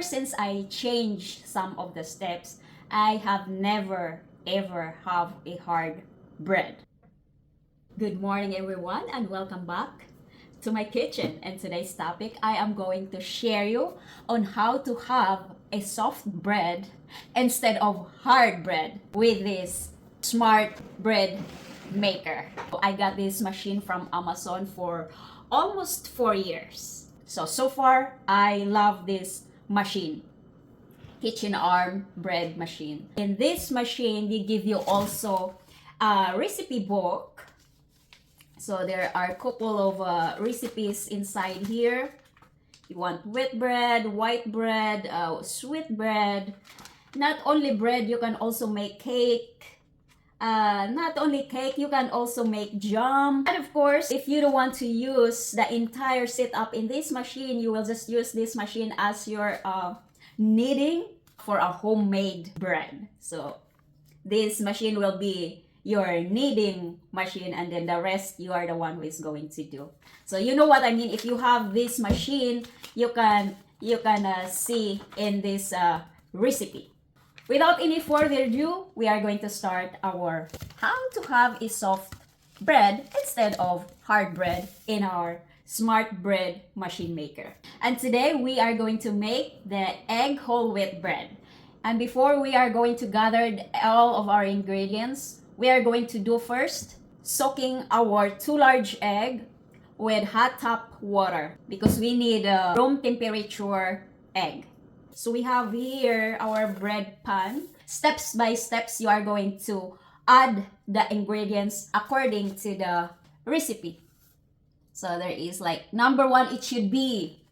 since I changed some of the steps, I have never ever have a hard bread. Good morning everyone and welcome back to my kitchen. And today's topic, I am going to share you on how to have a soft bread instead of hard bread with this smart bread maker. I got this machine from Amazon for almost 4 years. So far, I love this machine. Kitchenarm bread machine. In this machine, they give you also a recipe book. So there are a couple of recipes inside here. You want wheat bread, white bread, sweet bread. Not only bread, you can also make cake. Not only cake, you can also make jam. And of course, if you don't want to use the entire setup in this machine, you will just use this machine as your kneading for a homemade bread. So this machine will be your kneading machine, and then the rest you are the one who is going to do. So you know what I mean. If you have this machine, you can see in this recipe. Without any further ado, we are going to start our how to have a soft bread instead of hard bread in our smart bread machine maker. And today we are going to make the egg whole wheat bread. And before we are going to gather all of our ingredients, we are going to do first soaking our 2 large egg with hot tap water because we need a room temperature egg. So we have here our bread pan. Steps by steps, you are going to add the ingredients according to the recipe. So there is like number 1, it should be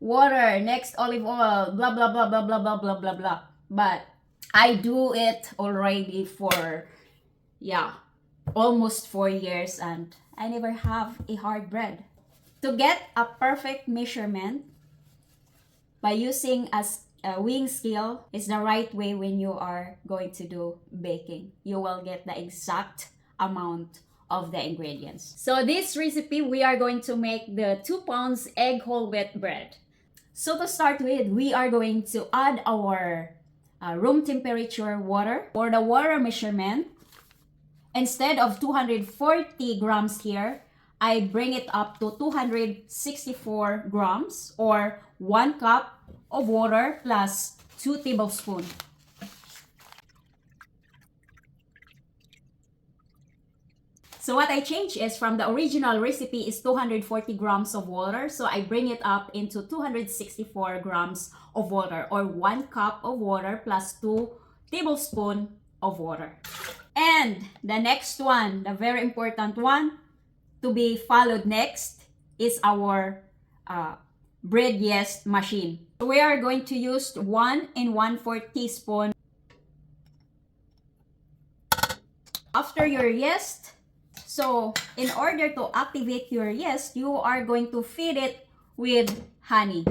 water, next olive oil, blah, blah, blah, blah, blah, blah, blah, blah, blah. But I do it already for, almost 4 years and I never have a hard bread. To get a perfect measurement, by using a weighing scale is the right way when you are going to do baking. You will get the exact amount of the ingredients. So this recipe, we are going to make the 2 pounds egg whole wheat bread. So to start with, we are going to add our room temperature water. For the water measurement, instead of 240 grams here, I bring it up to 264 grams or 1 cup of water plus 2 tablespoons. So what I change is from the original recipe is 240 grams of water. So I bring it up into 264 grams of water or 1 cup of water plus 2 tablespoons of water. And the next one, the very important one to be followed next is our bread yeast machine. We are going to use 1 1/4 teaspoon. After your yeast, so in order to activate your yeast, you are going to feed it with honey.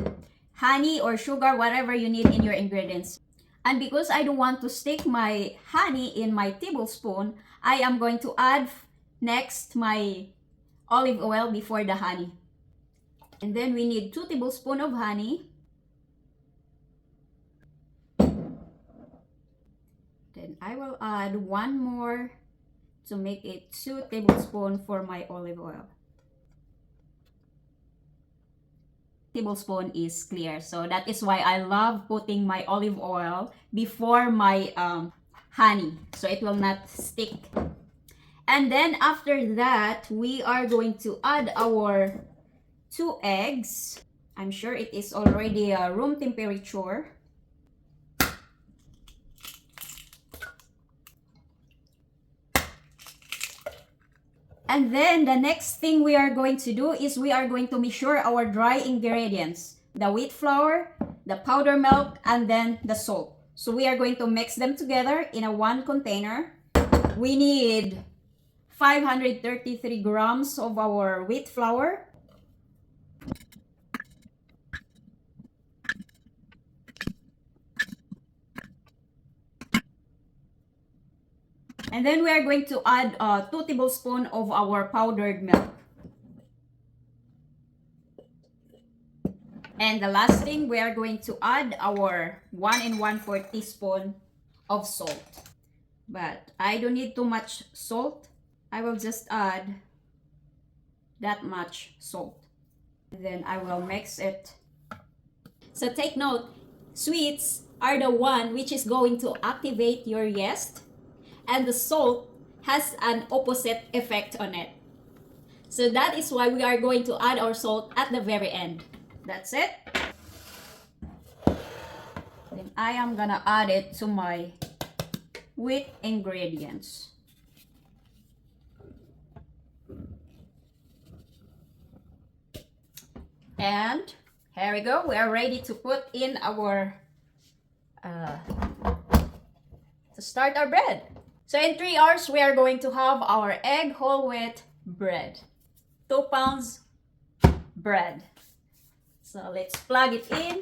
Honey or sugar, whatever you need in your ingredients. And because I don't want to stick my honey in my tablespoon, I am going to add next my olive oil before the honey. And then we need 2 tablespoons of honey. Then I will add 1 more to make it 2 tablespoons for my olive oil. Tablespoon is clear, so that is why I love putting my olive oil before my honey, so it will not stick. And then after that, we are going to add our 2 eggs. I'm sure it is already room temperature. And then the next thing we are going to do is we are going to measure our dry ingredients. The wheat flour, the powder milk, and then the salt. So we are going to mix them together in a 1 container. We need 533 grams of our wheat flour. And then we are going to add 2 tablespoons of our powdered milk. And And the last thing, we are going to add our 1 1/4 teaspoon of salt. But I don't need too much salt. I will just add that much salt. And then I will mix it. So take note, sweets are the one which is going to activate your yeast, and the salt has an opposite effect on it. So that is why we are going to add our salt at the very end. That's it. Then I am gonna add it to my wheat ingredients. And here we go. We are ready to put in our to start our bread. So in 3 hours, we are going to have our egg whole wheat bread. 2 pounds bread. So let's plug it in.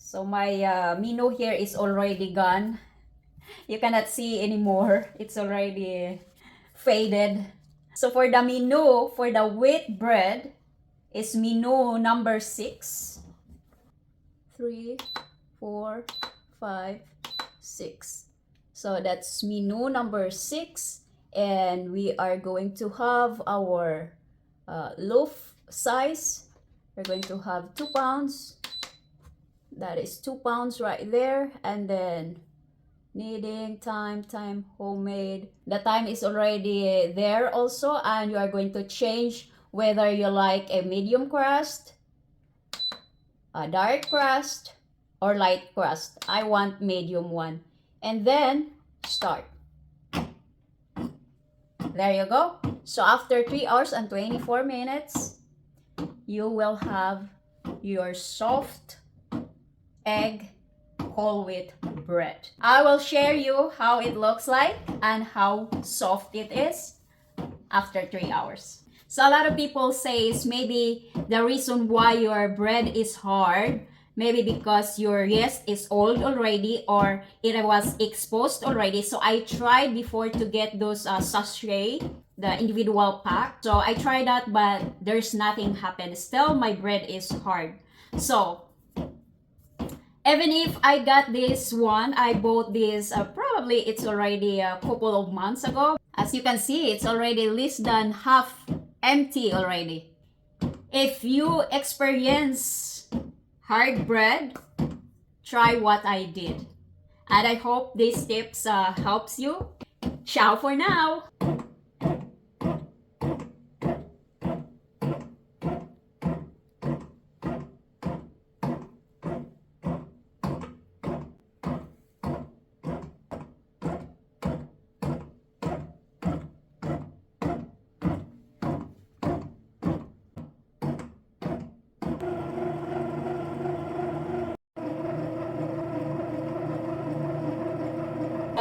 So my menu here is already gone. You cannot see anymore. It's already faded. So for the menu, for the wheat bread, is menu number 6. 3, 4, 5, 6. So that's menu number 6. And we are going to have our loaf size. We're going to have 2 pounds. That is 2 pounds right there. And then kneading, time, homemade. The time is already there also. And you are going to change whether you like a medium crust, a dark crust, or light crust. I want medium one. And then start. There you go. So after 3 hours and 24 minutes, you will have your soft egg whole wheat bread. I will share you how it looks like and how soft it is after 3 hours. So a lot of people says maybe the reason why your bread is hard, maybe because your yeast is old already or it was exposed already. So I tried before to get those sachet, the individual pack. So I tried that, but there's nothing happened. Still, my bread is hard. So even if I got this one, I bought this, probably it's already a couple of months ago. As you can see, it's already less than half empty already. If you experience hard bread, try what I did. And I hope these tips helps you. Ciao for now!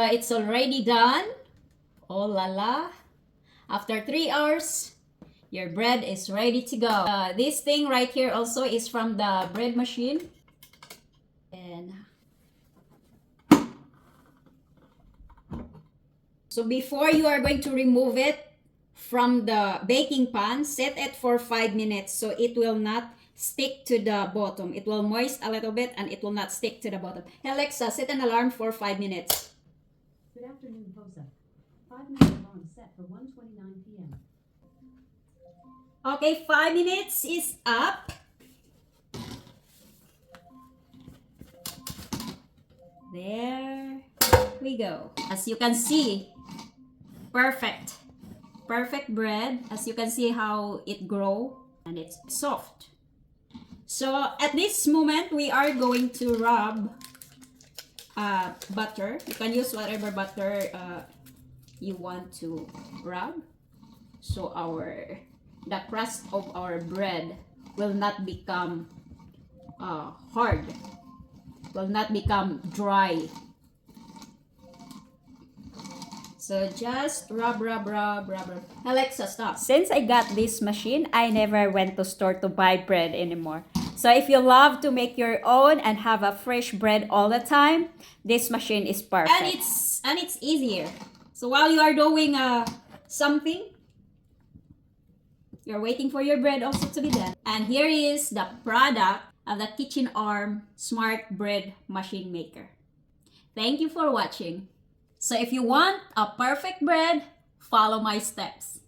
It's already done. Oh la la. After 3 hours, your bread is ready to go. This thing right here also is from the bread machine. And so before you are going to remove it from the baking pan, set it for 5 minutes so it will not stick to the bottom. It will moist a little bit and it will not stick to the bottom. Hey Alexa, set an alarm for 5 minutes. Good afternoon, Bosa. 5-minute alarm set for 1:29 p.m. Okay, 5 minutes is up. There we go. As you can see, perfect bread. As you can see how it grow and it's soft. So at this moment, we are going to rub butter. You can use whatever butter you want to rub. So the crust of our bread will not become hard, will not become dry. So just rub. Alexa, stop. Since I got this machine, I never went to store to buy bread anymore. So if you love to make your own and have a fresh bread all the time, this machine is perfect. And it's easier. So while you are doing something, You're waiting for your bread also to be done. And here is the product of the Kitchenarm Smart Bread Machine Maker. Thank you for watching. So if you want a perfect bread, follow my steps.